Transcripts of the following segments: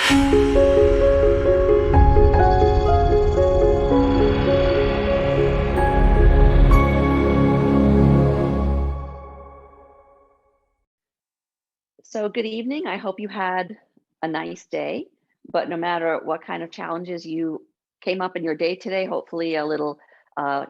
So good evening. I hope you had a nice day, but no matter what kind of challenges you came up in your day today, hopefully a little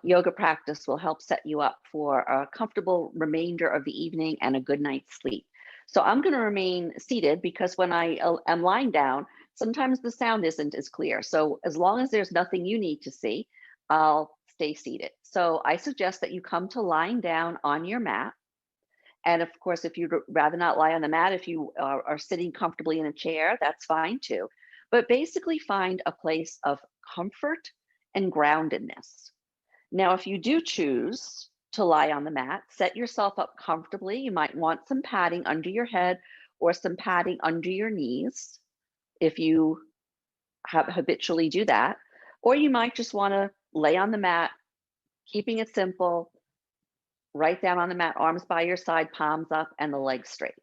yoga practice will help set you up for a comfortable remainder of the evening and a good night's sleep. So I'm going to remain seated because when I am lying down, sometimes the sound isn't as clear. So as long as there's nothing you need to see, I'll stay seated. So I suggest that you come to lying down on your mat. And of course, if you'd rather not lie on the mat, if you are sitting comfortably in a chair, that's fine too. But basically find a place of comfort and groundedness. Now, if you do choose to lie on the mat, set yourself up comfortably. You might want some padding under your head or some padding under your knees if you habitually do that. Or you might just want to lay on the mat, keeping it simple, right down on the mat, arms by your side, palms up, and the legs straight.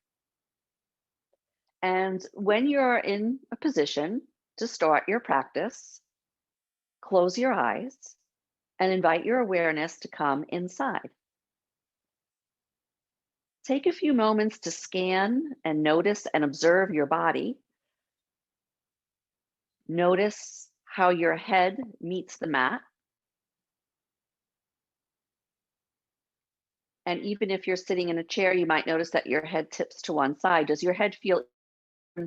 And when you're in a position to start your practice, close your eyes and invite your awareness to come inside. Take a few moments to scan and notice and observe your body. Notice how your head meets the mat. And even if you're sitting in a chair, you might notice that your head tips to one side. Does your head feel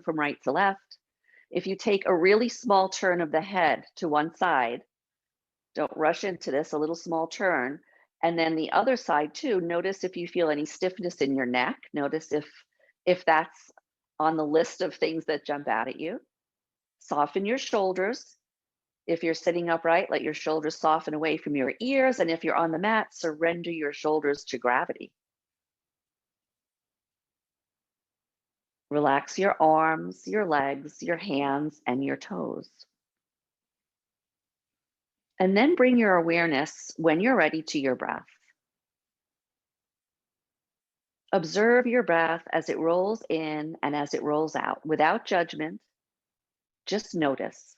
from right to left? If you take a really small turn of the head to one side, don't rush into this, a little small turn. And then the other side too, notice if you feel any stiffness in your neck. Notice if that's on the list of things that jump out at you. Soften your shoulders. If you're sitting upright, let your shoulders soften away from your ears. And if you're on the mat, surrender your shoulders to gravity. Relax your arms, your legs, your hands, and your toes. And then bring your awareness, when you're ready, to your breath. Observe your breath as it rolls in and as it rolls out, without judgment. Just notice.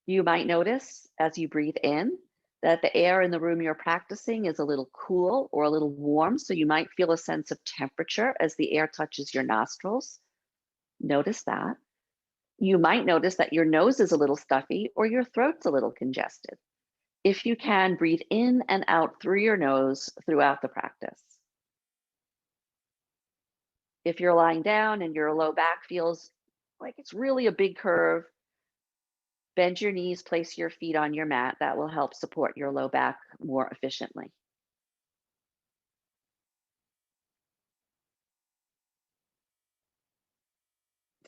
You might notice as you breathe in that the air in the room you're practicing is a little cool or a little warm, so you might feel a sense of temperature as the air touches your nostrils. Notice that. You might notice that your nose is a little stuffy or your throat's a little congested. If you can, breathe in and out through your nose throughout the practice. If you're lying down and your low back feels like it's really a big curve, bend your knees, place your feet on your mat. That will help support your low back more efficiently.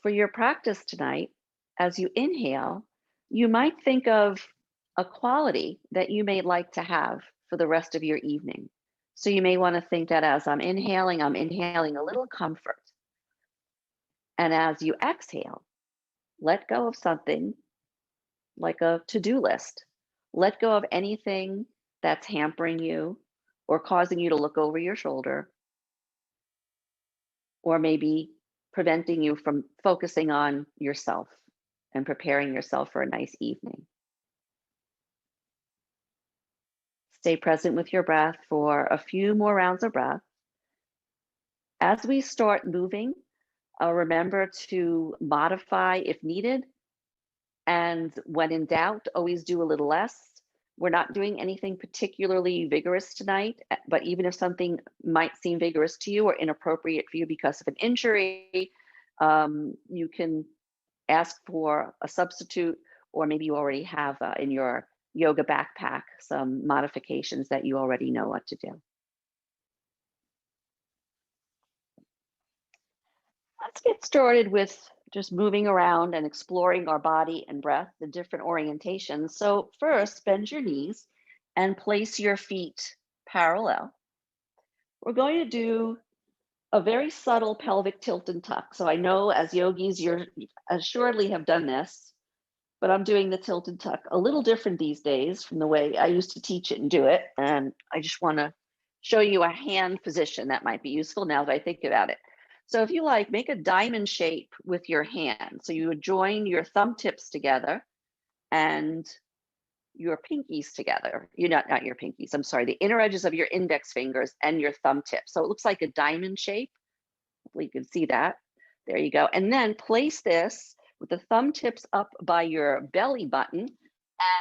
For your practice tonight, as you inhale, you might think of a quality that you may like to have for the rest of your evening. So you may want to think that as I'm inhaling a little comfort. And as you exhale, let go of something like a to-do list. Let go of anything that's hampering you or causing you to look over your shoulder, or maybe preventing you from focusing on yourself and preparing yourself for a nice evening. Stay present with your breath for a few more rounds of breath. As we start moving, remember to modify if needed. And when in doubt, always do a little less. We're not doing anything particularly vigorous tonight, but even if something might seem vigorous to you or inappropriate for you because of an injury, you can ask for a substitute, or maybe you already have in your yoga backpack some modifications that you already know what to do. Let's get started with just moving around and exploring our body and breath, the different orientations. So first, bend your knees and place your feet parallel. We're going to do a very subtle pelvic tilt and tuck. So I know as yogis, you assuredly have done this, but I'm doing the tilt and tuck a little different these days from the way I used to teach it and do it. And I just want to show you a hand position that might be useful now that I think about it. So if you like, make a diamond shape with your hand. So you would join your thumb tips together and your pinkies together. You're not your pinkies, I'm sorry, the inner edges of your index fingers and your thumb tips. So it looks like a diamond shape. Hopefully you can see that. There you go. And then place this with the thumb tips up by your belly button,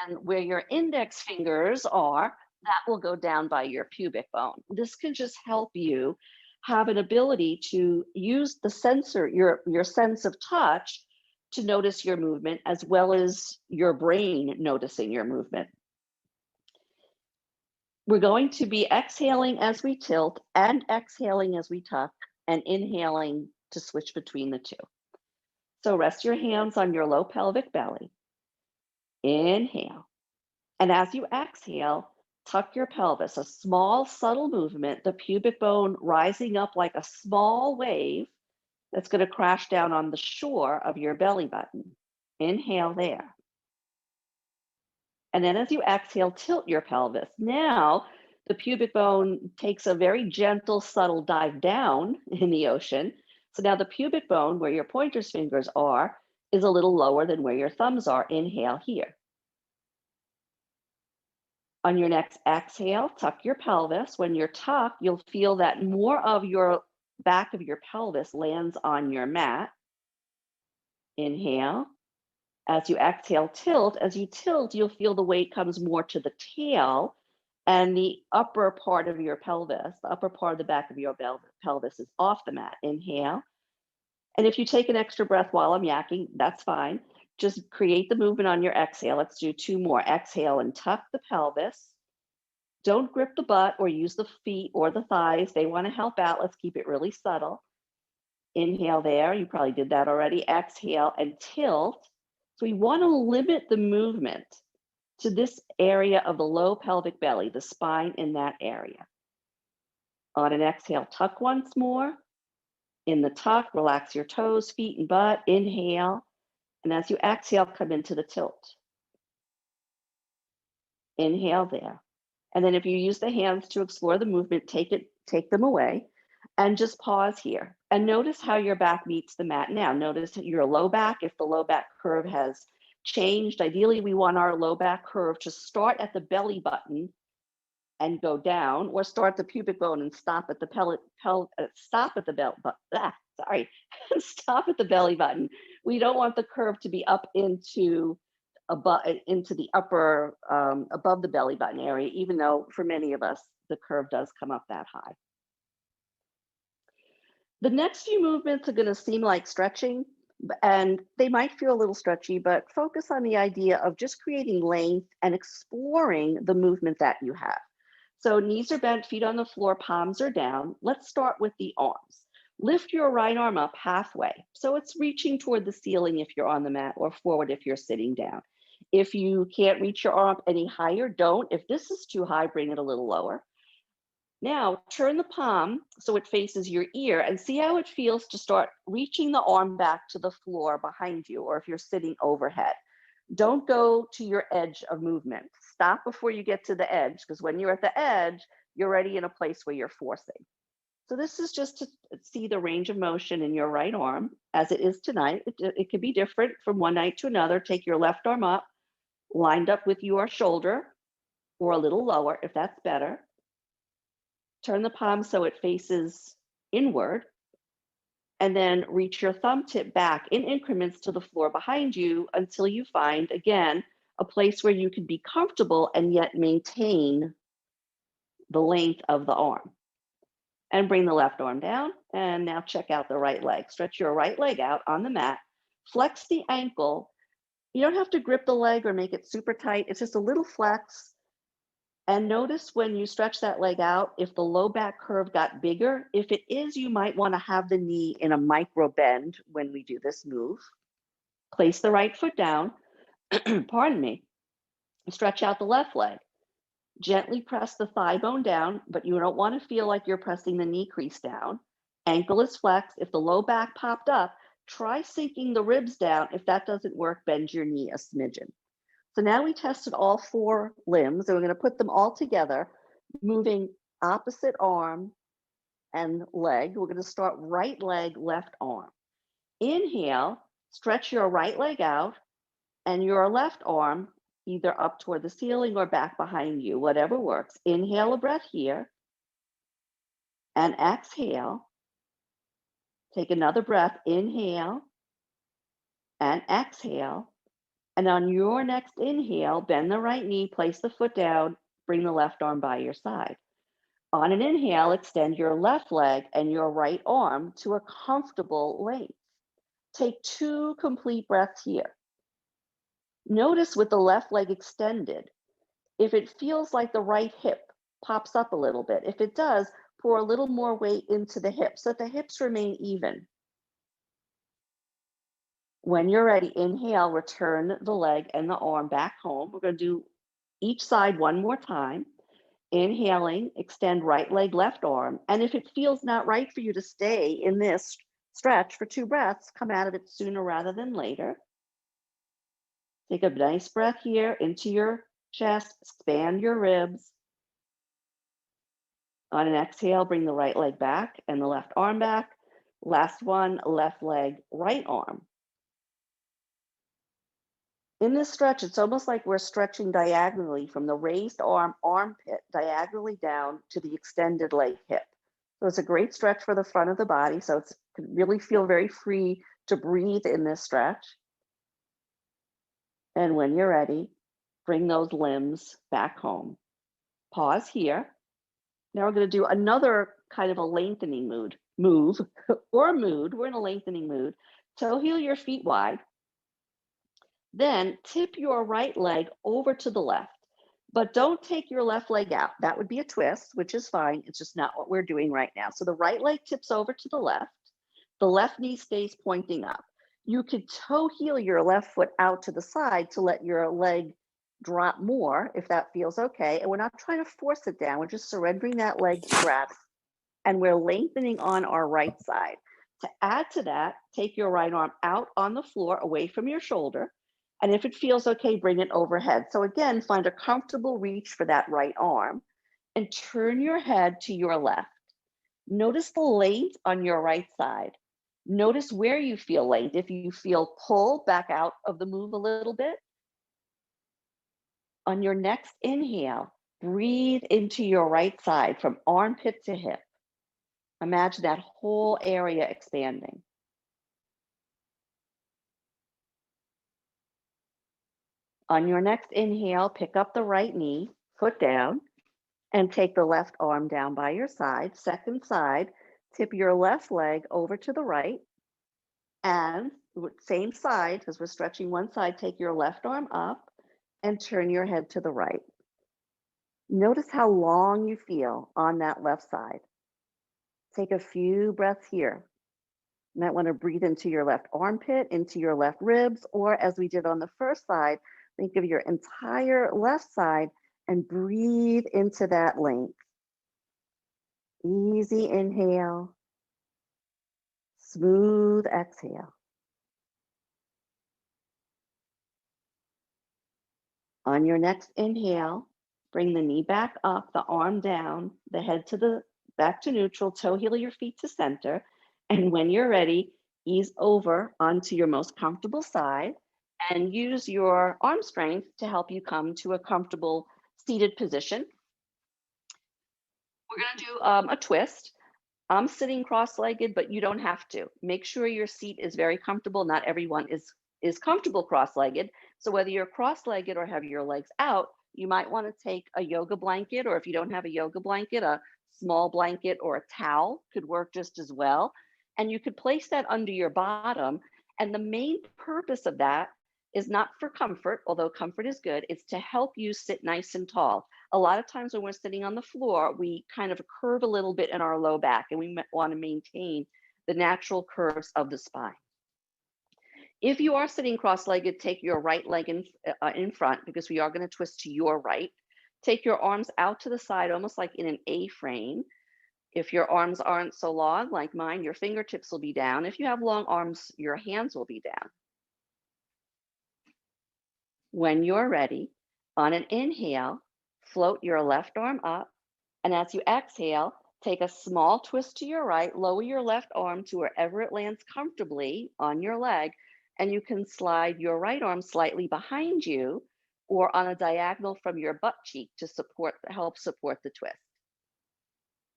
and where your index fingers are, that will go down by your pubic bone. This can just help you have an ability to use the sensor, your sense of touch, to notice your movement, as well as your brain noticing your movement. We're going to be exhaling as we tilt and exhaling as we tuck, and inhaling to switch between the two. So rest your hands on your low pelvic belly. Inhale. And as you exhale, tuck your pelvis, a small, subtle movement, the pubic bone rising up like a small wave that's going to crash down on the shore of your belly button. Inhale there. And then as you exhale, tilt your pelvis. Now, the pubic bone takes a very gentle, subtle dive down in the ocean. So now the pubic bone, where your pointer's fingers are, is a little lower than where your thumbs are. Inhale here. On your next exhale, tuck your pelvis. When you're tucked, you'll feel that more of your back of your pelvis lands on your mat. Inhale. As you exhale, tilt. As you tilt, you'll feel the weight comes more to the tail, and the upper part of your pelvis, the upper part of the back of your pelvis is off the mat. Inhale. And if you take an extra breath while I'm yakking, that's fine. Just create the movement on your exhale. Let's do two more. Exhale and tuck the pelvis. Don't grip the butt or use the feet or the thighs. They want to help out. Let's keep it really subtle. Inhale there. You probably did that already. Exhale and tilt. So we want to limit the movement to this area of the low pelvic belly, the spine in that area. On an exhale, tuck once more. In the tuck, relax your toes, feet, and butt. Inhale. And as you exhale, come into the tilt. Inhale there. And then if you use the hands to explore the movement, take them away, and just pause here. And notice how your back meets the mat now. Notice your low back, if the low back curve has changed. Ideally, we want our low back curve to start at the belly button and go down, or start the pubic bone and stop at the stop at the stop at the belly button. We don't want the curve to be up into the upper above the belly button area, even though for many of us the curve does come up that high. The next few movements are going to seem like stretching, and they might feel a little stretchy, but focus on the idea of just creating length and exploring the movement that you have. So knees are bent, feet on the floor, palms are down. Let's start with the arms. Lift your right arm up halfway. So it's reaching toward the ceiling if you're on the mat, or forward if you're sitting down. If you can't reach your arm up any higher, don't. If this is too high, bring it a little lower. Now turn the palm so it faces your ear, and see how it feels to start reaching the arm back to the floor behind you, or if you're sitting overhead. Don't go to your edge of movement. Stop before you get to the edge, because when you're at the edge, you're already in a place where you're forcing. So this is just to see the range of motion in your right arm as it is tonight. It could be different from one night to another. Take your left arm up, lined up with your shoulder, or a little lower if that's better. Turn the palm so it faces inward, and then reach your thumb tip back in increments to the floor behind you until you find, again, a place where you can be comfortable and yet maintain the length of the arm. And bring the left arm down, and now check out the right leg. Stretch your right leg out on the mat, flex the ankle. You don't have to grip the leg or make it super tight. It's just a little flex. And notice when you stretch that leg out, if the low back curve got bigger. If it is, you might want to have the knee in a micro bend when we do this move. Place the right foot down, pardon me. Stretch out the left leg. Gently press the thigh bone down, but you don't want to feel like you're pressing the knee crease down. Ankle is flexed. If the low back popped up, try sinking the ribs down. If that doesn't work, bend your knee a smidgen. So now we tested all four limbs, and we're going to put them all together, moving opposite arm and leg. We're going to start right leg, left arm. Inhale, stretch your right leg out and your left arm either up toward the ceiling or back behind you, whatever works. Inhale a breath here and exhale. Take another breath, inhale and exhale. And on your next inhale, bend the right knee, place the foot down, bring the left arm by your side. On an inhale, extend your left leg and your right arm to a comfortable length. Take 2 complete breaths here. Notice with the left leg extended, if it feels like the right hip pops up a little bit. If it does, pour a little more weight into the hips so that the hips remain even. When you're ready, inhale, return the leg and the arm back home. We're going to do each side one more time. Inhaling, extend right leg, left arm. And if it feels not right for you to stay in this stretch for 2 breaths, come out of it sooner rather than later. Take a nice breath here into your chest, expand your ribs. On an exhale, bring the right leg back and the left arm back. Last one, left leg, right arm. In this stretch, it's almost like we're stretching diagonally from the raised arm, armpit, diagonally down to the extended leg hip. So it's a great stretch for the front of the body. So it's can really feel very free to breathe in this stretch. And when you're ready, bring those limbs back home. Pause here. Now we're going to do another kind of a lengthening move or mood. We're in a lengthening mood. Toe heel your feet wide. Then tip your right leg over to the left, but don't take your left leg out. That would be a twist, which is fine. It's just not what we're doing right now. So the right leg tips over to the left. The left knee stays pointing up. You could toe heel your left foot out to the side to let your leg drop more if that feels okay. And we're not trying to force it down. We're just surrendering that leg to gravity. And we're lengthening on our right side. To add to that, take your right arm out on the floor away from your shoulder. And if it feels okay, bring it overhead. So again, find a comfortable reach for that right arm and turn your head to your left. Notice the length on your right side. Notice where you feel length. If you feel pull back out of the move a little bit. On your next inhale, breathe into your right side from armpit to hip. Imagine that whole area expanding. On your next inhale, pick up the right knee, foot down, and take the left arm down by your side. Second side, tip your left leg over to the right. And same side, because we're stretching one side, take your left arm up and turn your head to the right. Notice how long you feel on that left side. Take a few breaths here. You might want to breathe into your left armpit, into your left ribs, or as we did on the first side, think of your entire left side and breathe into that length. Easy inhale, smooth exhale. On your next inhale, bring the knee back up, the arm down, the head to the back to neutral, toe heel your feet to center. And when you're ready, ease over onto your most comfortable side and use your arm strength to help you come to a comfortable seated position. We're going to do a twist. I'm sitting cross-legged, but you don't have to. Make sure your seat is very comfortable. Not everyone is comfortable cross-legged. So whether you're cross-legged or have your legs out, you might want to take a yoga blanket, or if you don't have a yoga blanket, a small blanket or a towel could work just as well. And you could place that under your bottom. And the main purpose of that is not for comfort, although comfort is good. It's to help you sit nice and tall. A lot of times when we're sitting on the floor, we kind of curve a little bit in our low back, and we want to maintain the natural curves of the spine. If you are sitting cross-legged, take your right leg in front, because we are going to twist to your right. Take your arms out to the side, almost like in an A frame. If your arms aren't so long like mine, your fingertips will be down. If you have long arms, your hands will be down. When you're ready, on an inhale, float your left arm up. And as you exhale, Take a small twist to your right, lower your left arm to wherever it lands comfortably on your leg, and you can slide your right arm slightly behind you or on a diagonal from your butt cheek to help support the twist.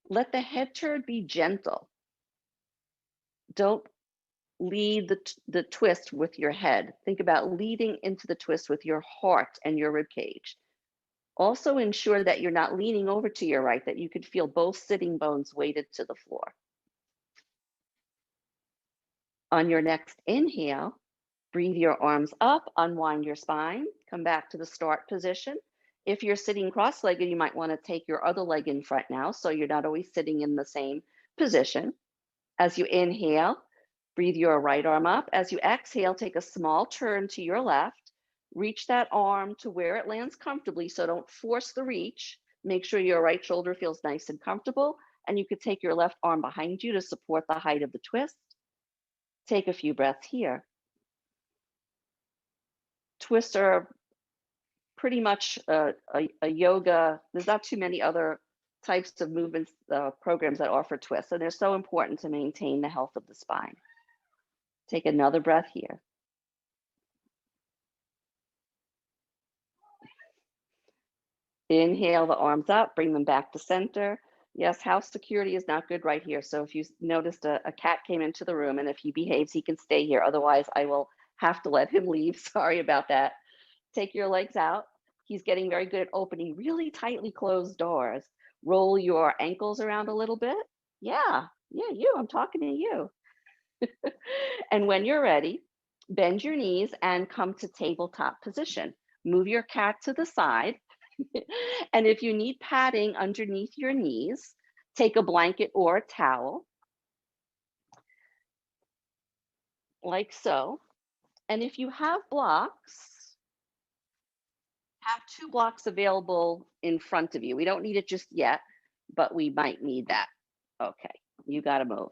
Let the head turn be gentle. Don't lead the twist with your head. Think about leading into the twist with your heart and your rib cage. Also ensure that you're not leaning over to your right, that you could feel both sitting bones weighted to the floor. On your next inhale, breathe your arms up, unwind your spine, come back to the start position. If you're sitting cross-legged, you might want to take your other leg in front now, so you're not always sitting in the same position. As you inhale, breathe your right arm up. As you exhale, take a small turn to your left. Reach that arm to where it lands comfortably, so don't force the reach. Make sure your right shoulder feels nice and comfortable, and you could take your left arm behind you to support the height of the twist. Take a few breaths here. Twists are pretty much a yoga. There's not too many other types of movements, programs that offer twists, and they're so important to maintain the health of the spine. Take another breath here. Inhale the arms up, bring them back to center. Yes, house security is not good right here. So if you noticed a cat came into the room, and if he behaves, he can stay here. Otherwise, I will have to let him leave. Sorry about that. Take your legs out. He's getting very good at opening really tightly closed doors. Roll your ankles around a little bit. Yeah, I'm talking to you. And when you're ready, bend your knees and come to tabletop position. Move your cat to the side. And if you need padding underneath your knees, take a blanket or a towel, like so. And if you have blocks, have 2 blocks available in front of you. We don't need it just yet, but we might need that. Okay, you got to move.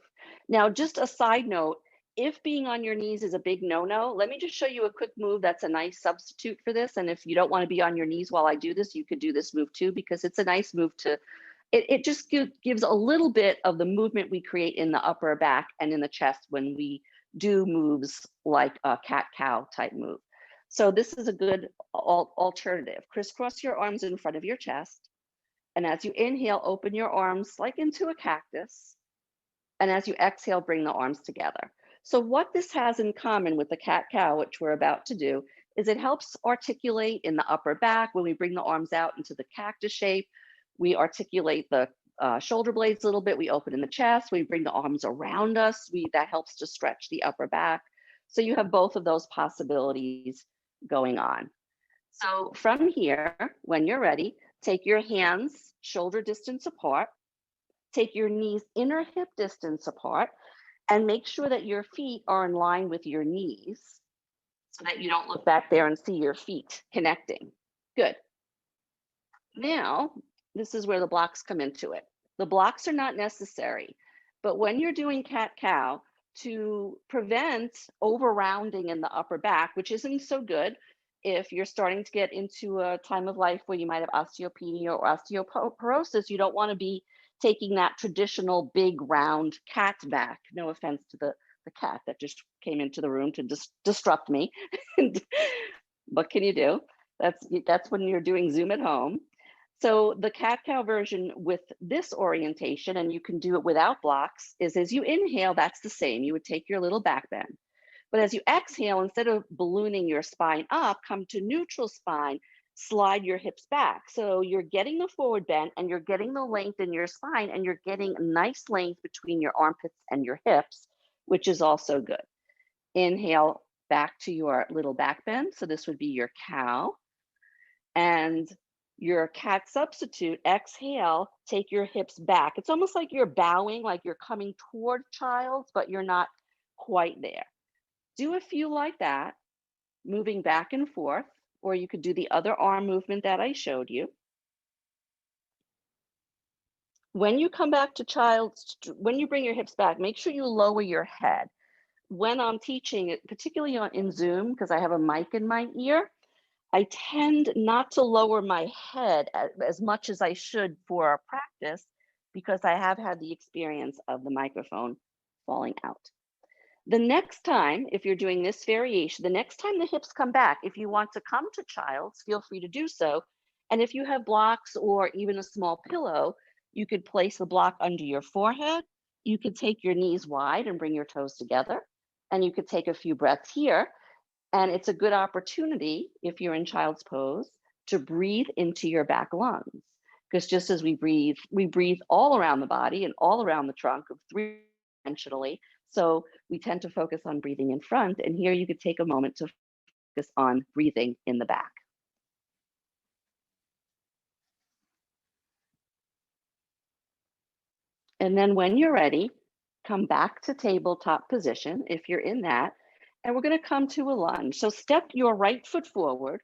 Now, just a side note, if being on your knees is a big no-no, let me just show you a quick move that's a nice substitute for this. And if you don't want to be on your knees while I do this, you could do this move too, because it's a nice move to, it just gives a little bit of the movement we create in the upper back and in the chest when we do moves like a cat-cow type move. So this is a good alternative. Crisscross your arms in front of your chest. And as you inhale, open your arms like into a cactus. And as you exhale, bring the arms together. So what this has in common with the cat-cow, which we're about to do, is it helps articulate in the upper back. When we bring the arms out into the cactus shape, we articulate the shoulder blades a little bit. We open in the chest. We bring the arms around us. That helps to stretch the upper back. So you have both of those possibilities going on. So from here, when you're ready, take your hands shoulder distance apart. Take your knees inner hip distance apart, and make sure that your feet are in line with your knees so that you don't look back there and see your feet connecting. Good. Now, this is where the blocks come into it. The blocks are not necessary, but when you're doing cat-cow, to prevent over-rounding in the upper back, which isn't so good if you're starting to get into a time of life where you might have osteopenia or osteoporosis, you don't want to be taking that traditional big round cat back. No offense to the cat that just came into the room to disrupt me. What can you do? That's when you're doing Zoom at home. So the cat-cow version with this orientation, and you can do it without blocks, is as you inhale, that's the same. You would take your little back bend. But as you exhale, instead of ballooning your spine up, come to neutral spine, slide your hips back. So you're getting the forward bend and you're getting the length in your spine, and you're getting a nice length between your armpits and your hips, which is also good. Inhale back to your little back bend. So this would be your cow. And your cat substitute, exhale, take your hips back. It's almost like you're bowing, like you're coming toward child's, but you're not quite there. Do a few like that, moving back and forth, or you could do the other arm movement that I showed you. When you come back to child's, when you bring your hips back, make sure you lower your head. When I'm teaching it, particularly in Zoom, because I have a mic in my ear, I tend not to lower my head as much as I should for our practice, because I have had the experience of the microphone falling out. The next time, if you're doing this variation, the next time the hips come back, if you want to come to child's, feel free to do so. And if you have blocks or even a small pillow, you could place the block under your forehead. You could take your knees wide and bring your toes together. And you could take a few breaths here. And it's a good opportunity, if you're in child's pose, to breathe into your back lungs. Because just as we breathe all around the body and all around the trunk, three-dimensionally. So we tend to focus on breathing in front. And here you could take a moment to focus on breathing in the back. And then when you're ready, come back to tabletop position if you're in that. And we're going to come to a lunge. So step your right foot forward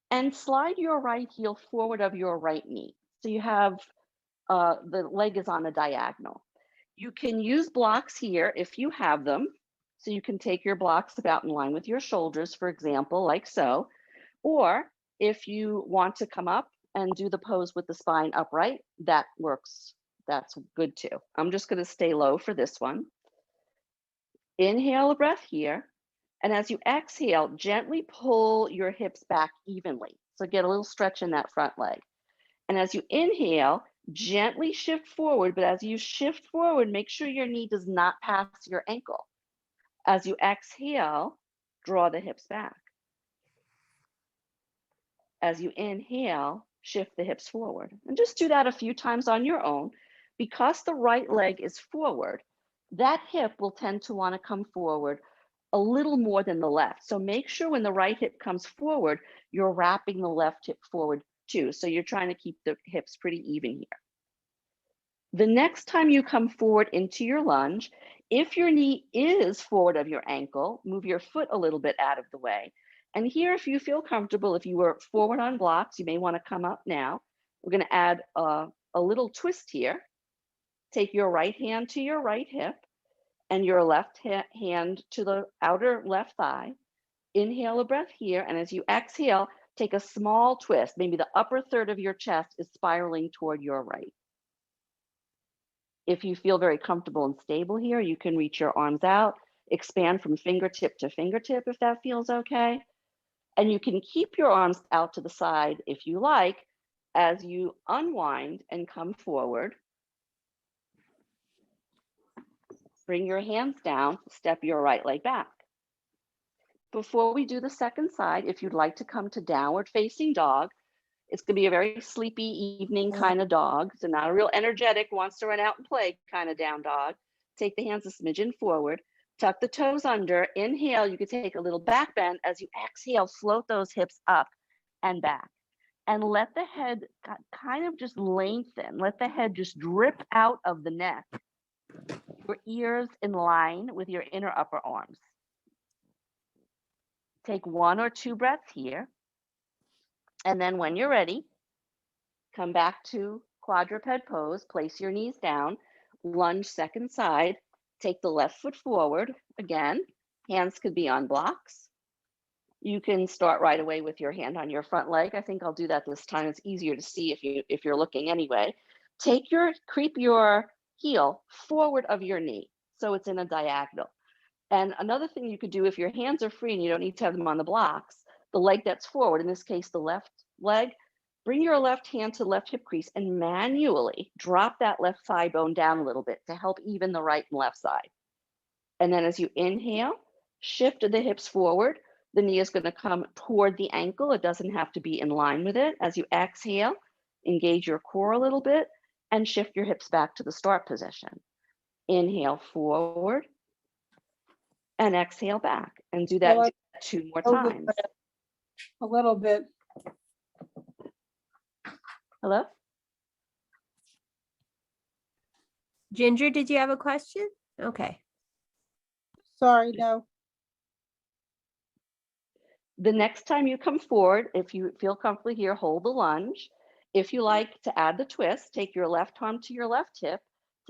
and slide your right heel forward of your right knee. So you have the leg is on a diagonal. You can use blocks here if you have them. So you can take your blocks about in line with your shoulders, for example, like so. Or if you want to come up and do the pose with the spine upright, that works. That's good too. I'm just going to stay low for this one. Inhale a breath here. And as you exhale, gently pull your hips back evenly. So get a little stretch in that front leg. And as you inhale, gently shift forward. But as you shift forward, make sure your knee does not pass your ankle. As you exhale, draw the hips back. As you inhale, shift the hips forward. And just do that a few times on your own. Because the right leg is forward, that hip will tend to want to come forward a little more than the left. So make sure when the right hip comes forward, you're wrapping the left hip forward too. So you're trying to keep the hips pretty even here. The next time you come forward into your lunge, if your knee is forward of your ankle, move your foot a little bit out of the way. And here, if you feel comfortable, if you were forward on blocks, you may want to come up now. We're going to add a little twist here. Take your right hand to your right hip and your left hand to the outer left thigh. Inhale a breath here. And as you exhale, take a small twist. Maybe the upper third of your chest is spiraling toward your right. If you feel very comfortable and stable here, you can reach your arms out, expand from fingertip to fingertip if that feels okay. And you can keep your arms out to the side if you like, as you unwind and come forward. Bring your hands down, step your right leg back. Before we do the second side, if you'd like to come to downward facing dog, it's going to be a very sleepy evening kind of dog. So not a real energetic, wants to run out and play kind of down dog. Take the hands a smidgen forward, tuck the toes under, inhale, you could take a little back bend. As you exhale, float those hips up and back. And let the head kind of just lengthen. Let the head just drip out of the neck. Your ears in line with your inner upper arms. Take 1 or 2 breaths here. And then when you're ready, come back to quadruped pose, place your knees down, lunge second side, take the left foot forward. Again, hands could be on blocks. You can start right away with your hand on your front leg. I think I'll do that this time. It's easier to see if you're looking anyway. Creep your heel forward of your knee, so it's in a diagonal. And another thing you could do, if your hands are free and you don't need to have them on the blocks, the leg that's forward, in this case, the left leg, bring your left hand to the left hip crease and manually drop that left thigh bone down a little bit to help even the right and left side. And then as you inhale, shift the hips forward. The knee is going to come toward the ankle. It doesn't have to be in line with it. As you exhale, engage your core a little bit and shift your hips back to the start position. Inhale forward and exhale back, and do that 2 more times. A little bit. Hello? Ginger, did you have a question? Okay. Sorry, no. The next time you come forward, if you feel comfortable here, hold the lunge. If you like to add the twist, take your left arm to your left hip,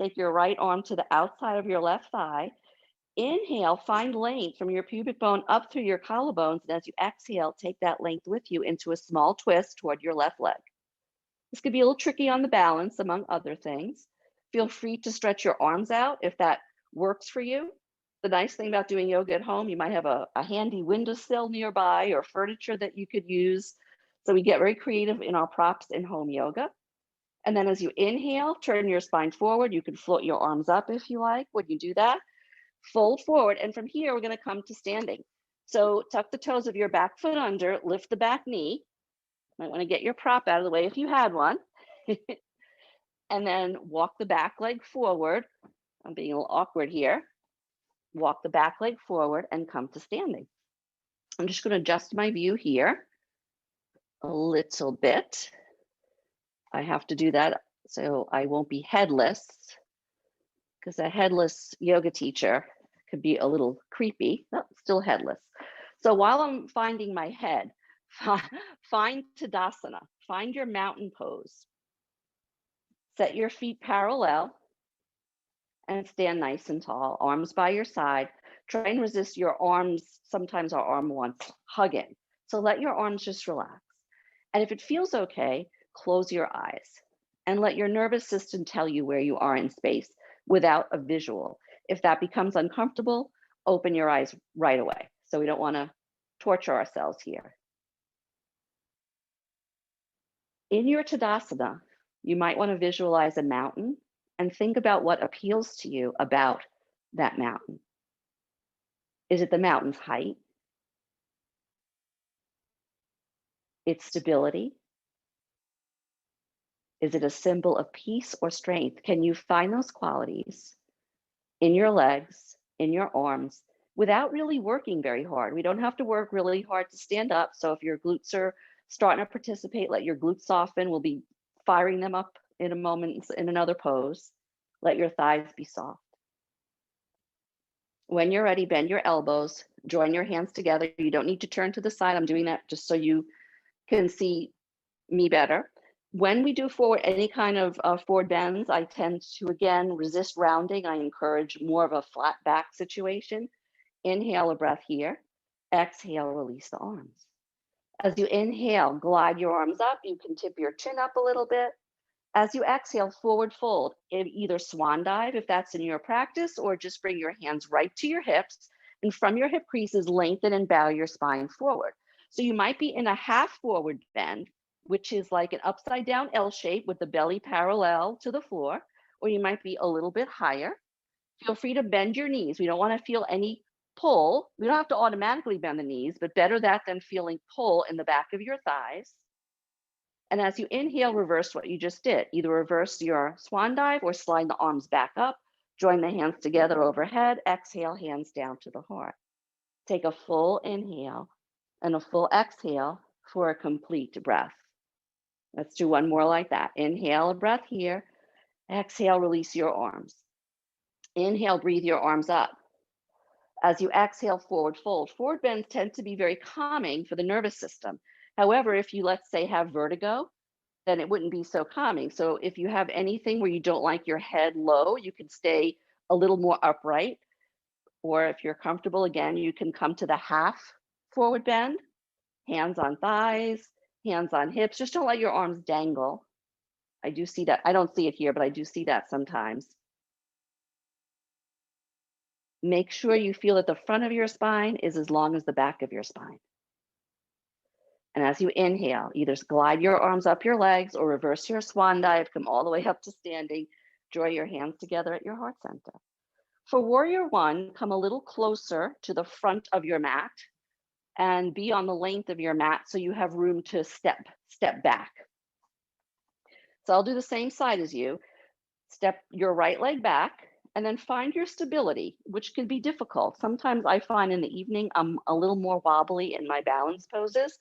take your right arm to the outside of your left thigh. Inhale, find length from your pubic bone up through your collarbones. And as you exhale, take that length with you into a small twist toward your left leg. This could be a little tricky on the balance, among other things. Feel free to stretch your arms out if that works for you. The nice thing about doing yoga at home, you might have a handy windowsill nearby or furniture that you could use. So we get very creative in our props in home yoga. And then as you inhale, turn your spine forward. You can float your arms up if you like. When you do that, fold forward. And from here, we're going to come to standing. So tuck the toes of your back foot under, lift the back knee. Might want to get your prop out of the way if you had one. And then walk the back leg forward. I'm being a little awkward here. Walk the back leg forward and come to standing. I'm just going to adjust my view here a little bit. I have to do that so I won't be headless, because a headless yoga teacher could be a little creepy. No, still headless. So while I'm finding my head, find Tadasana, find your mountain pose. Set your feet parallel and stand nice and tall, arms by your side. Try and resist your arms. Sometimes our arm wants hugging. So let your arms just relax. And if it feels okay, close your eyes and let your nervous system tell you where you are in space without a visual. If that becomes uncomfortable, open your eyes right away. So we don't want to torture ourselves here. In your Tadasana, you might want to visualize a mountain and think about what appeals to you about that mountain. Is it the mountain's height? Its stability? Is it a symbol of peace or strength? Can you find those qualities in your legs, in your arms, without really working very hard? We don't have to work really hard to stand up. So if your glutes are starting to participate, let your glutes soften. We'll be firing them up in a moment in another pose. Let your thighs be soft. When you're ready, bend your elbows, join your hands together. You don't need to turn to the side. I'm doing that just so you can see me better. When we do forward, any kind of forward bends, I tend to, again, resist rounding. I encourage more of a flat back situation. Inhale a breath here. Exhale, release the arms. As you inhale, glide your arms up. You can tip your chin up a little bit. As you exhale, forward fold, either swan dive if that's in your practice, or just bring your hands right to your hips, and from your hip creases, lengthen and bow your spine forward. So you might be in a half forward bend, which is like an upside down L shape with the belly parallel to the floor, or you might be a little bit higher. Feel free to bend your knees. We don't want to feel any pull. We don't have to automatically bend the knees, but better that than feeling pull in the back of your thighs. And as you inhale, reverse what you just did. Either reverse your swan dive or slide the arms back up. Join the hands together overhead. Exhale, hands down to the heart. Take a full inhale and a full exhale for a complete breath. Let's do one more like that. Inhale a breath here. Exhale, release your arms. Inhale, breathe your arms up. As you exhale, forward fold. Forward bends tend to be very calming for the nervous system. However, if you, let's say, have vertigo, then it wouldn't be so calming. So if you have anything where you don't like your head low, you can stay a little more upright. Or if you're comfortable, again, you can come to the half forward bend, hands on thighs, hands on hips. Just don't let your arms dangle. I do see that. I don't see it here, but I do see that sometimes. Make sure you feel that the front of your spine is as long as the back of your spine. And as you inhale, either glide your arms up your legs or reverse your swan dive, come all the way up to standing. Draw your hands together at your heart center. For warrior one, come a little closer to the front of your mat and be on the length of your mat so you have room to step back. So I'll do the same side as you. Step your right leg back and then find your stability, which can be difficult. Sometimes I find in the evening I'm a little more wobbly in my balance poses.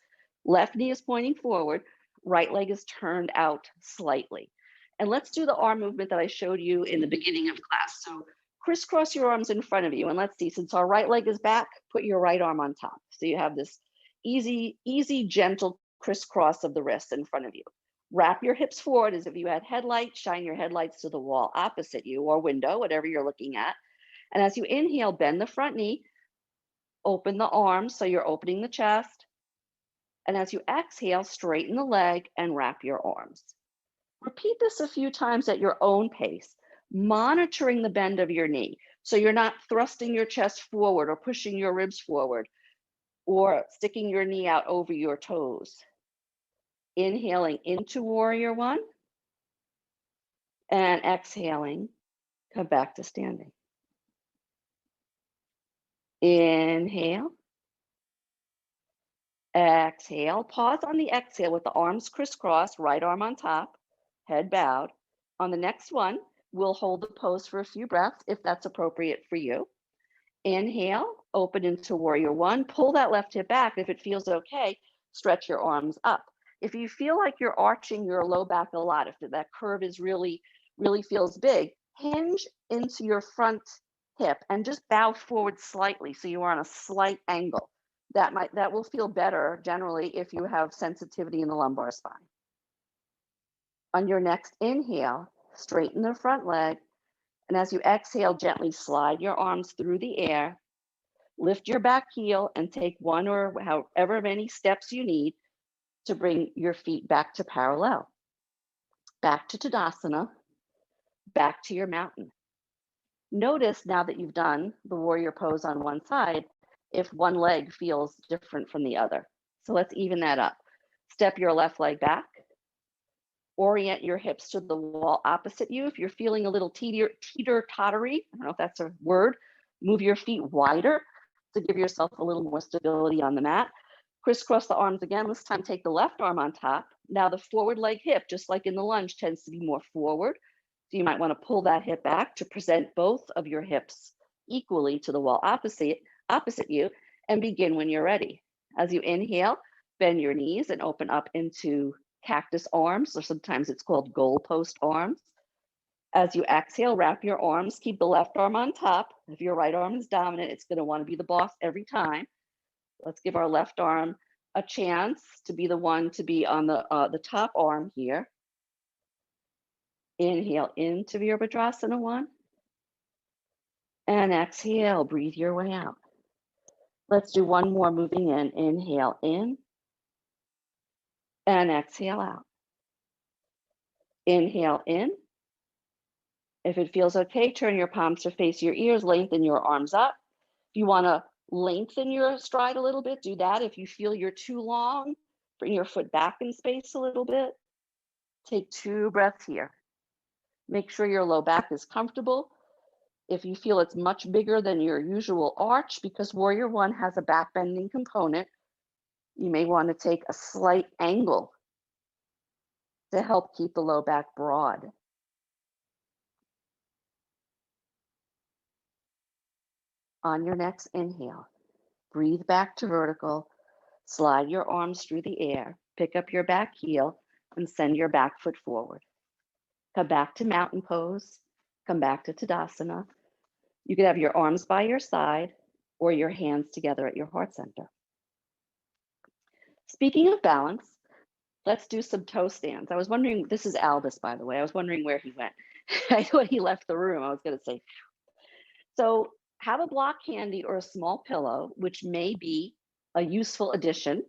Left knee is pointing forward, right leg is turned out slightly. And let's do the arm movement that I showed you in the beginning of class. So crisscross your arms in front of you. And let's see, since our right leg is back, put your right arm on top. So you have this easy, gentle crisscross of the wrists in front of you. Wrap your hips forward as if you had headlights. Shine your headlights to the wall opposite you or window, whatever you're looking at. And as you inhale, bend the front knee, open the arms so you're opening the chest. And as you exhale, straighten the leg and wrap your arms. Repeat this a few times at your own pace. monitoring the bend of your knee. So you're not thrusting your chest forward or pushing your ribs forward or sticking your knee out over your toes. Inhaling into warrior one and exhaling, come back to standing. Inhale. Exhale. Pause on the exhale with the arms crisscrossed, right arm on top, head bowed. On the next one, we'll hold the pose for a few breaths if that's appropriate for you. Inhale, open into warrior one, pull that left hip back. If it feels okay, stretch your arms up. If you feel like you're arching your low back a lot, if that curve is really feels big, hinge into your front hip and just bow forward slightly so you are on a slight angle. That will feel better generally if you have sensitivity in the lumbar spine. On your next inhale, straighten the front leg. And as you exhale, gently slide your arms through the air. Lift your back heel and take one or however many steps you need to bring your feet back to parallel. Back to Tadasana, back to your mountain. Notice now that you've done the warrior pose on one side, if one leg feels different from the other. So let's even that up. Step your left leg back. Orient your hips to the wall opposite you. If you're feeling a little teeter-tottery, I don't know if that's a word, move your feet wider to give yourself a little more stability on the mat. Crisscross the arms again. This time take the left arm on top. Now the forward leg hip, just like in the lunge, tends to be more forward. So you might want to pull that hip back to present both of your hips equally to the wall opposite you, and begin when you're ready. As you inhale, bend your knees and open up into cactus arms, or sometimes it's called goalpost arms. As you exhale, wrap your arms, keep the left arm on top. If your right arm is dominant, it's going to want to be the boss every time. Let's give our left arm a chance to be the one to be on the top arm here. Inhale into Virabhadrasana one. And exhale, breathe your way out. Let's do one more moving in. Inhale in. And exhale out. Inhale in. If it feels okay, turn your palms to face your ears, lengthen your arms up. If you want to lengthen your stride a little bit, do that. If you feel you're too long, bring your foot back in space a little bit. Take 2 breaths here. Make sure your low back is comfortable. If you feel it's much bigger than your usual arch, because warrior one has a back bending component, you may want to take a slight angle to help keep the low back broad. On your next inhale, breathe back to vertical, slide your arms through the air, pick up your back heel, and send your back foot forward. Come back to mountain pose, come back to Tadasana. You could have your arms by your side or your hands together at your heart center. Speaking of balance, let's do some toe stands. I was wondering, this is Albus, by the way. I was wondering where he went. I thought he left the room, I was going to say. So have a block handy or a small pillow, which may be a useful addition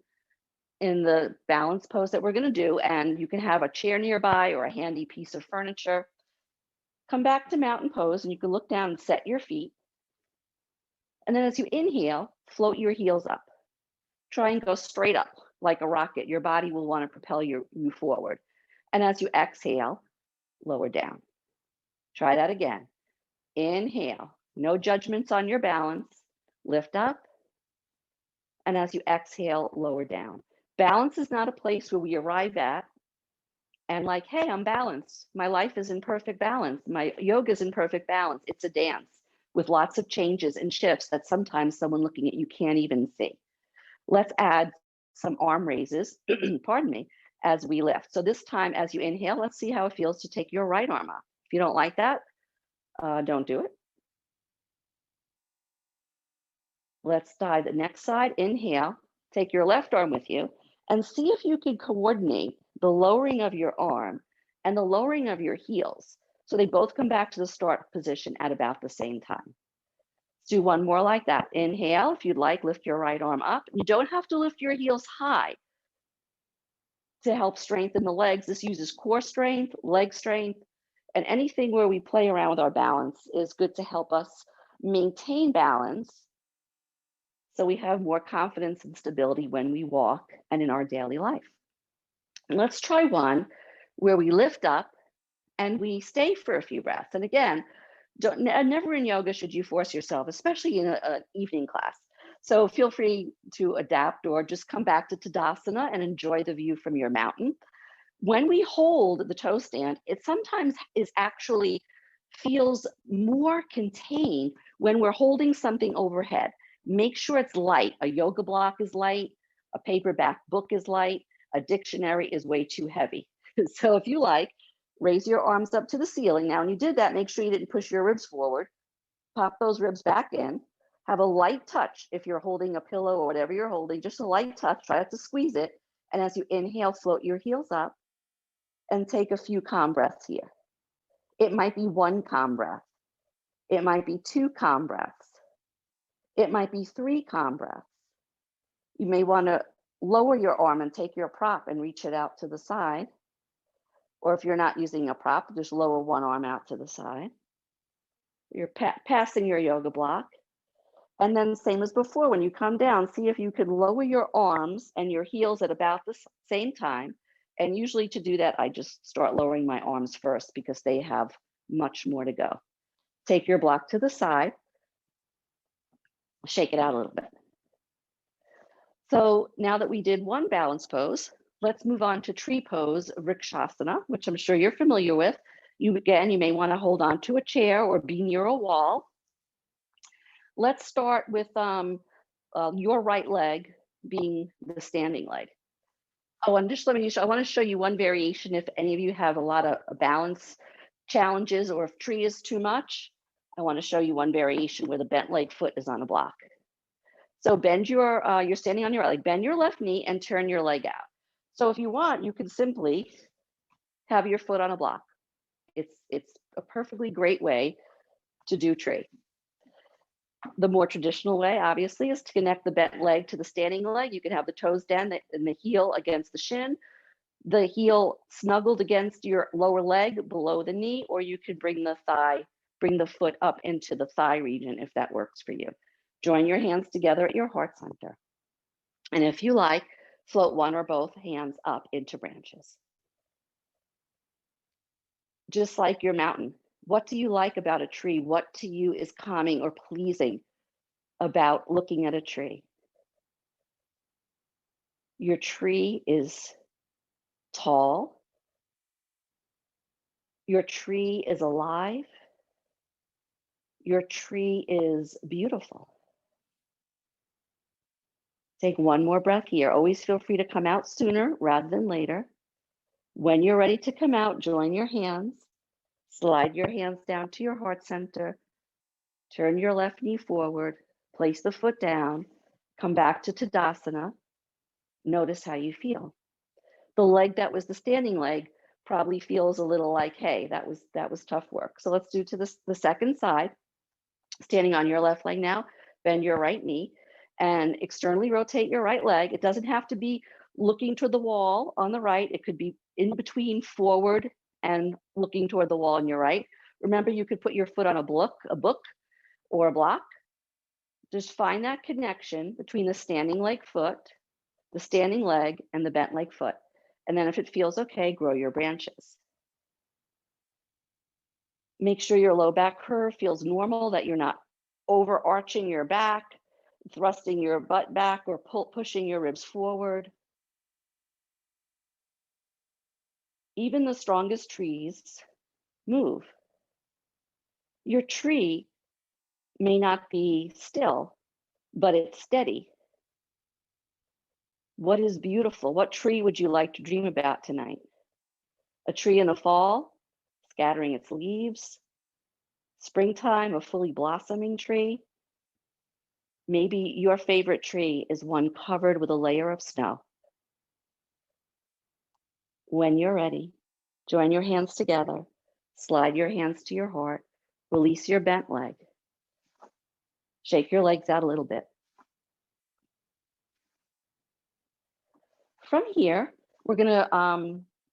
in the balance pose that we're going to do. And you can have a chair nearby or a handy piece of furniture. Come back to mountain pose and you can look down and set your feet. And then as you inhale, float your heels up. Try and go straight up like a rocket. Your body will want to propel you forward. And as you exhale, lower down. Try that again. Inhale, no judgments on your balance. Lift up. And as you exhale, lower down. Balance is not a place where we arrive at and like, hey, I'm balanced. My life is in perfect balance. My yoga is in perfect balance. It's a dance with lots of changes and shifts that sometimes someone looking at you can't even see. Let's add some arm raises, pardon me, as we lift. So this time, as you inhale, let's see how it feels to take your right arm up. If you don't like that, don't do it. Let's try the next side. Inhale, take your left arm with you and see if you can coordinate the lowering of your arm and the lowering of your heels. So they both come back to the start position at about the same time. Let's do one more like that. Inhale, if you'd like, lift your right arm up. You don't have to lift your heels high to help strengthen the legs. This uses core strength, leg strength. And anything where we play around with our balance is good to help us maintain balance so we have more confidence and stability when we walk and in our daily life. And let's try one where we lift up and we stay for a few breaths. And again, never in yoga should you force yourself, especially in an evening class. So feel free to adapt or just come back to Tadasana and enjoy the view from your mountain. When we hold the toe stand, it sometimes is actually feels more contained when we're holding something overhead. Make sure it's light. A yoga block is light, a paperback book is light, a dictionary is way too heavy. So if you like, raise your arms up to the ceiling. Now, when you did that, make sure you didn't push your ribs forward. Pop those ribs back in. Have a light touch if you're holding a pillow or whatever you're holding, just a light touch. Try not to squeeze it. And as you inhale, float your heels up and take a few calm breaths here. It might be one calm breath. It might be two calm breaths. It might be three calm breaths. You may want to lower your arm and take your prop and reach it out to the side. Or if you're not using a prop, just lower one arm out to the side. You're passing your yoga block. And then same as before, when you come down, see if you can lower your arms and your heels at about the same time. And usually to do that, I just start lowering my arms first because they have much more to go. Take your block to the side, shake it out a little bit. So now that we did one balance pose, let's move on to tree pose, Vrikshasana, which I'm sure you're familiar with. You may want to hold on to a chair or be near a wall. Let's start with your right leg being the standing leg. Oh, and just I want to show you one variation if any of you have a lot of balance challenges or if tree is too much. I want to show you one variation where the bent leg foot is on a block. So bend you're standing on your right leg, bend your left knee and turn your leg out. So if you want, you can simply have your foot on a block. It's a perfectly great way to do tree. The more traditional way, obviously, is to connect the bent leg to the standing leg. You can have the toes down and the heel against the shin, the heel snuggled against your lower leg below the knee, or you could bring the foot up into the thigh region if that works for you. Join your hands together at your heart center. And if you like, float one or both hands up into branches. Just like your mountain. What do you like about a tree? What to you is calming or pleasing about looking at a tree? Your tree is tall. Your tree is alive. Your tree is beautiful. Take one more breath here. Always feel free to come out sooner rather than later. When you're ready to come out, join your hands. Slide your hands down to your heart center. Turn your left knee forward. Place the foot down. Come back to Tadasana. Notice how you feel. The leg that was the standing leg probably feels a little like, hey, that was tough work. So let's do to the second side. Standing on your left leg now, bend your right knee and externally rotate your right leg. It doesn't have to be looking toward the wall on the right. It could be in between forward and looking toward the wall on your right. Remember, you could put your foot on a book or a block. Just find that connection between the standing leg foot, the standing leg, and the bent leg foot. And then if it feels okay, grow your branches. Make sure your low back curve feels normal, that you're not overarching your back, thrusting your butt back, or pushing your ribs forward. Even the strongest trees move. Your tree may not be still, but it's steady. What is beautiful? What tree would you like to dream about tonight? A tree in the fall, scattering its leaves. Springtime, a fully blossoming tree. Maybe your favorite tree is one covered with a layer of snow. When you're ready, join your hands together, slide your hands to your heart, release your bent leg. Shake your legs out a little bit. From here, we're gonna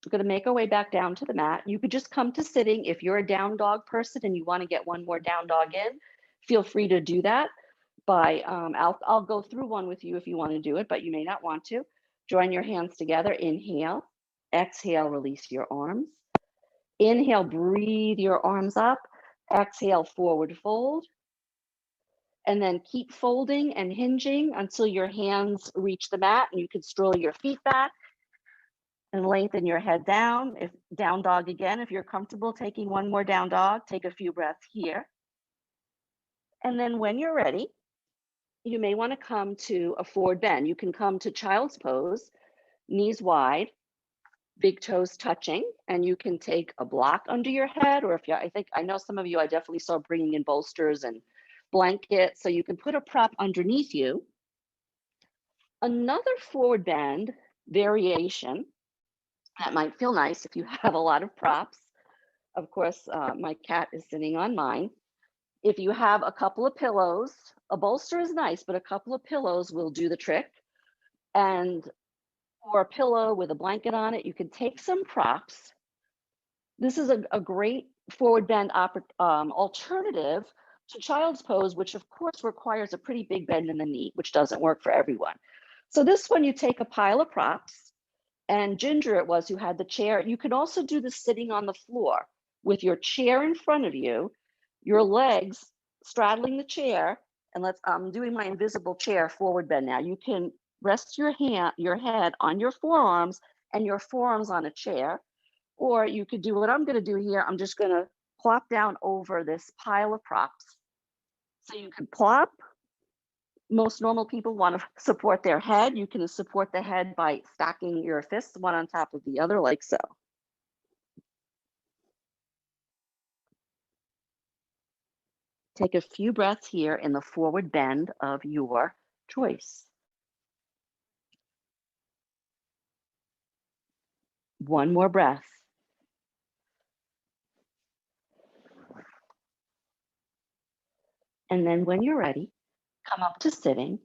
We're going to make our way back down to the mat. You could just come to sitting. If you're a down dog person and you want to get one more down dog in, feel free to do that. By I'll go through one with you if you want to do it, but you may not want to. Join your hands together. Inhale, exhale, release your arms. Inhale, breathe your arms up. Exhale, forward fold. And then keep folding and hinging until your hands reach the mat, and you can stroll your feet back and lengthen your head down. If down dog again, if you're comfortable taking one more down dog, take a few breaths here. And then when you're ready, you may want to come to a forward bend. You can come to child's pose, knees wide, big toes touching, and you can take a block under your head, or if you, I know some of you, I definitely saw bringing in bolsters and blankets, so you can put a prop underneath you. Another forward bend variation that might feel nice if you have a lot of props. Of course, my cat is sitting on mine. If you have a couple of pillows, a bolster is nice, but a couple of pillows will do the trick. And or a pillow with a blanket on it, you can take some props. This is a great forward bend alternative to child's pose, which of course requires a pretty big bend in the knee, which doesn't work for everyone. So this one, you take a pile of props, and Ginger it was who had the chair. You can also do this sitting on the floor with your chair in front of you, your legs straddling the chair, and I'm doing my invisible chair forward bend now. You can rest your head on your forearms and your forearms on a chair, or you could do what I'm going to do here. I'm just going to plop down over this pile of props. So you can plop. Most normal people want to support their head. You can support the head by stacking your fists one on top of the other, like so. Take a few breaths here in the forward bend of your choice. One more breath. And then when you're ready, come up to sitting.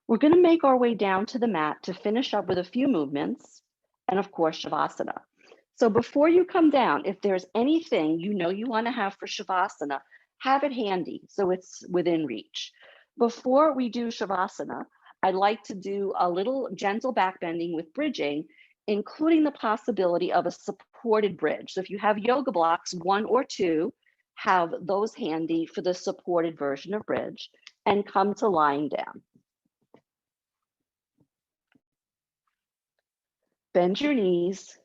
We're going to make our way down to the mat to finish up with a few movements and, of course, Shavasana. So before you come down, if there's anything you know you want to have for Shavasana, have it handy so it's within reach. Before we do Shavasana, I'd like to do a little gentle back bending with bridging, including the possibility of a supported bridge. So if you have yoga blocks, 1 or 2, have those handy for the supported version of bridge, and come to lying down. Bend your knees.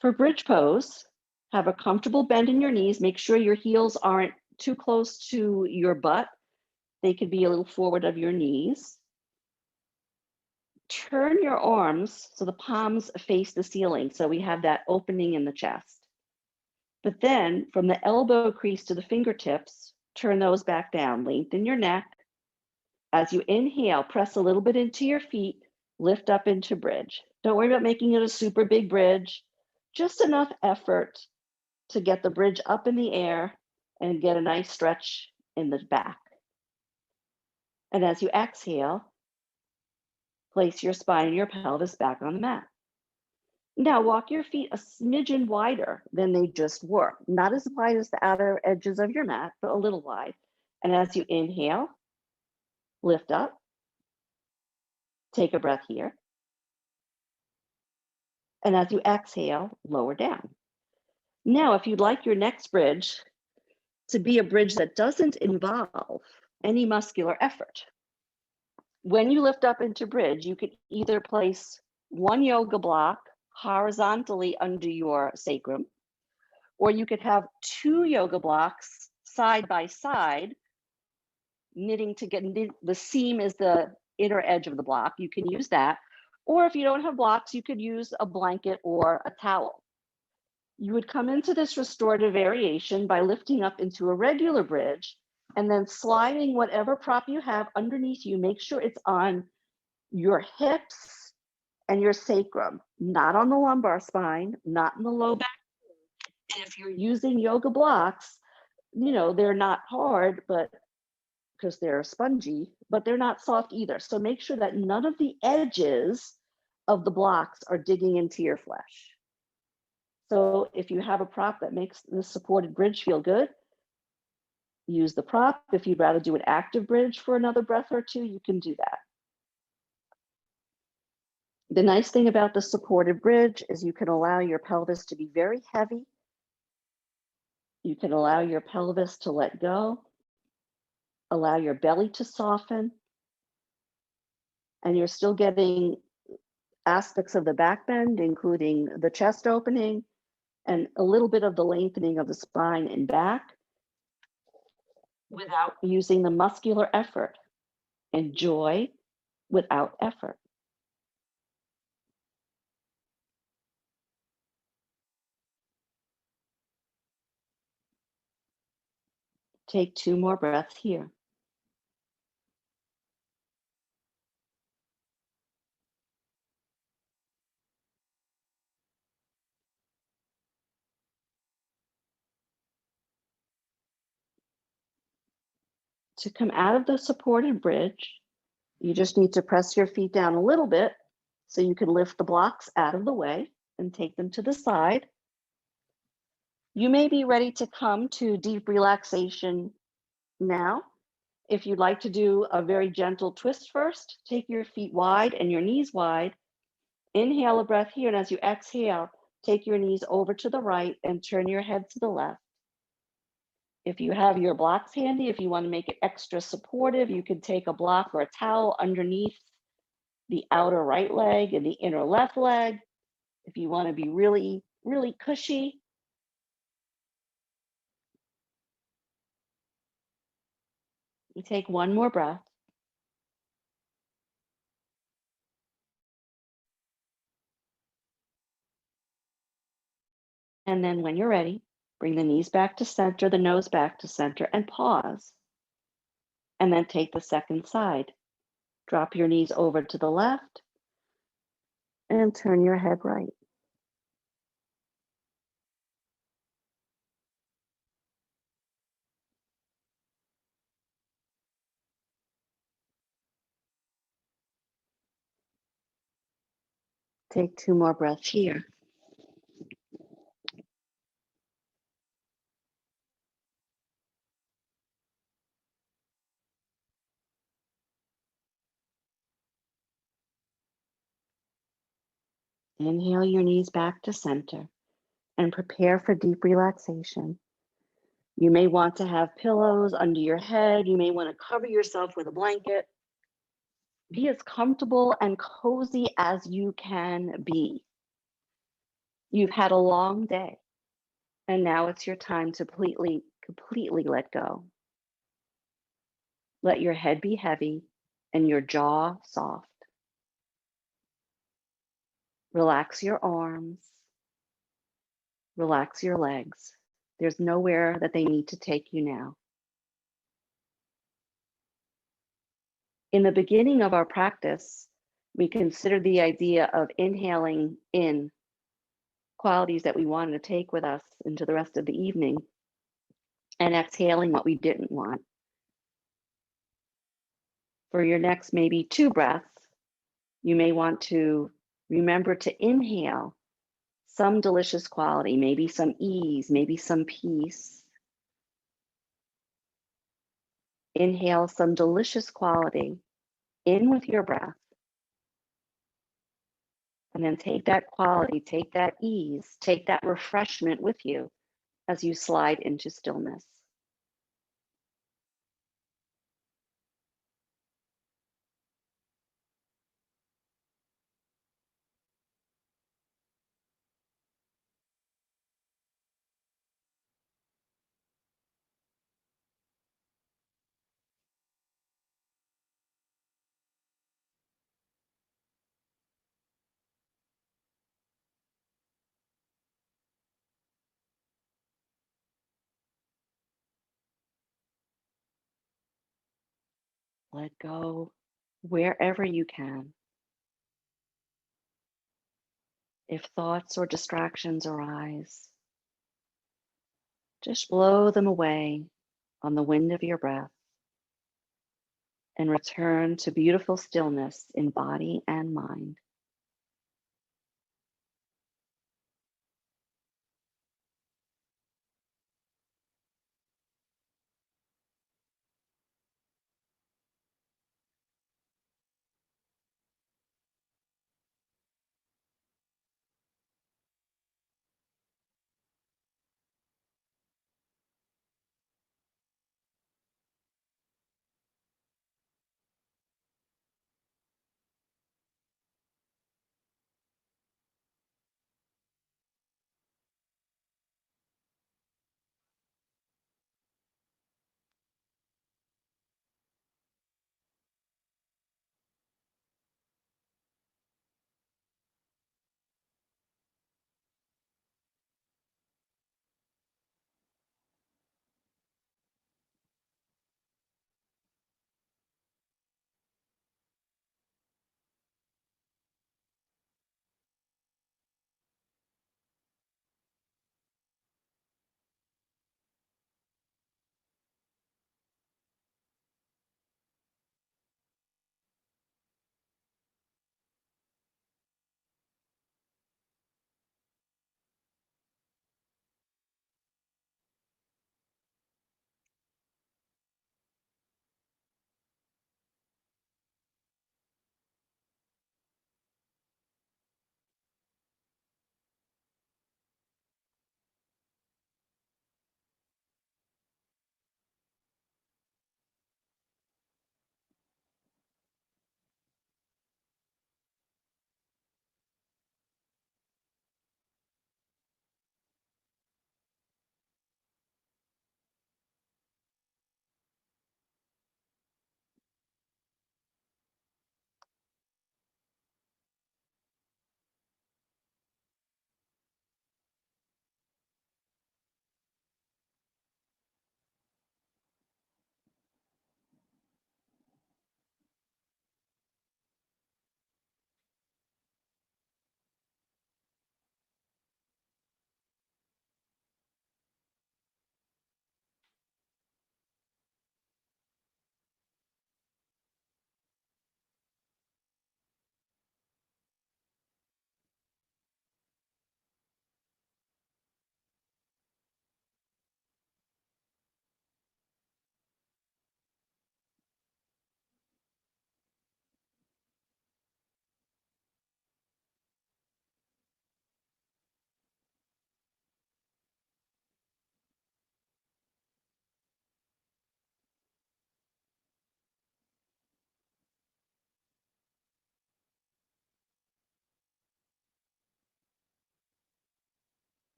For bridge pose, have a comfortable bend in your knees. Make sure your heels aren't too close to your butt. They could be a little forward of your knees. Turn your arms so the palms face the ceiling, so we have that opening in the chest. But then from the elbow crease to the fingertips, turn those back down. Lengthen your neck. As you inhale, press a little bit into your feet, lift up into bridge. Don't worry about making it a super big bridge, just enough effort to get the bridge up in the air and get a nice stretch in the back. And as you exhale, place your spine and your pelvis back on the mat. Now walk your feet a smidgen wider than they just were. Not as wide as the outer edges of your mat, but a little wide. And as you inhale, lift up. Take a breath here. And as you exhale, lower down. Now, if you'd like your next bridge to be a bridge that doesn't involve any muscular effort, when you lift up into bridge, you could either place one yoga block horizontally under your sacrum, or you could have 2 yoga blocks side by side, knitting together. The seam is the inner edge of the block. You can use that. Or if you don't have blocks, you could use a blanket or a towel. You would come into this restorative variation by lifting up into a regular bridge and then sliding whatever prop you have underneath you. Make sure it's on your hips and your sacrum, not on the lumbar spine, not in the low back. And if you're using yoga blocks, they're not hard, but because they're spongy, but they're not soft either. So make sure that none of the edges of the blocks are digging into your flesh. So if you have a prop that makes the supported bridge feel good, use the prop. If you'd rather do an active bridge for another breath or two, you can do that. The nice thing about the supported bridge is you can allow your pelvis to be very heavy. You can allow your pelvis to let go, allow your belly to soften, and you're still getting aspects of the back bend, including the chest opening and a little bit of the lengthening of the spine and back without using the muscular effort. Enjoy without effort. Take 2 more breaths here. To come out of the supported bridge, you just need to press your feet down a little bit so you can lift the blocks out of the way and take them to the side. You may be ready to come to deep relaxation now. If you'd like to do a very gentle twist first, take your feet wide and your knees wide. Inhale a breath here, and as you exhale, take your knees over to the right and turn your head to the left. If you have your blocks handy, if you want to make it extra supportive, you can take a block or a towel underneath the outer right leg and the inner left leg. If you want to be really, really cushy, you take one more breath. And then when you're ready, bring the knees back to center, the nose back to center, and pause. And then take the second side. Drop your knees over to the left and turn your head right. Take 2 more breaths here. Inhale your knees back to center and prepare for deep relaxation. You may want to have pillows under your head. You may want to cover yourself with a blanket. Be as comfortable and cozy as you can be. You've had a long day, and now it's your time to completely let go. Let your head be heavy and your jaw soft. Relax your arms. Relax your legs. There's nowhere that they need to take you now. In the beginning of our practice, we considered the idea of inhaling in qualities that we wanted to take with us into the rest of the evening and exhaling what we didn't want. For your next maybe 2 breaths, you may want to remember to inhale some delicious quality, maybe some ease, maybe some peace. Inhale some delicious quality in with your breath. And then take that quality, take that ease, take that refreshment with you as you slide into stillness. Let go wherever you can. If thoughts or distractions arise, just blow them away on the wind of your breath and return to beautiful stillness in body and mind.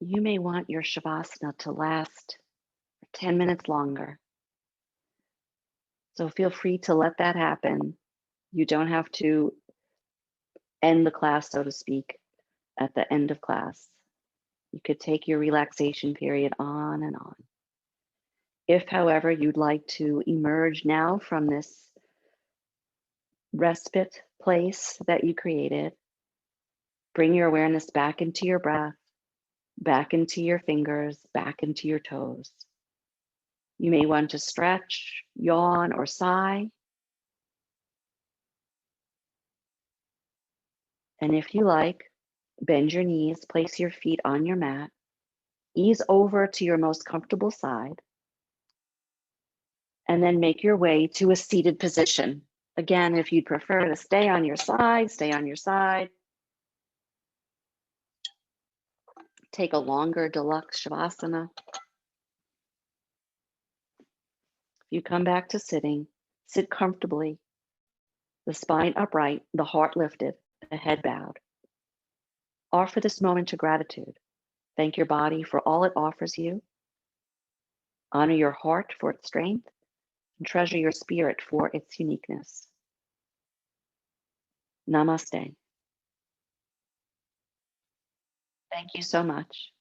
You may want your Shavasana to last 10 minutes longer. So feel free to let that happen. You don't have to end the class, so to speak, at the end of class. You could take your relaxation period on and on. If, however, you'd like to emerge now from this respite place that you created, bring your awareness back into your breath, back into your fingers, back into your toes. You may want to stretch, yawn, or sigh. And if you like, bend your knees, place your feet on your mat, ease over to your most comfortable side, and then make your way to a seated position. Again, if you'd prefer to stay on your side, stay on your side. Take a longer deluxe Shavasana. If you come back to sitting, sit comfortably, the spine upright, the heart lifted, the head bowed. Offer this moment to gratitude. Thank your body for all it offers you. Honor your heart for its strength, and treasure your spirit for its uniqueness. Namaste. Thank you so much.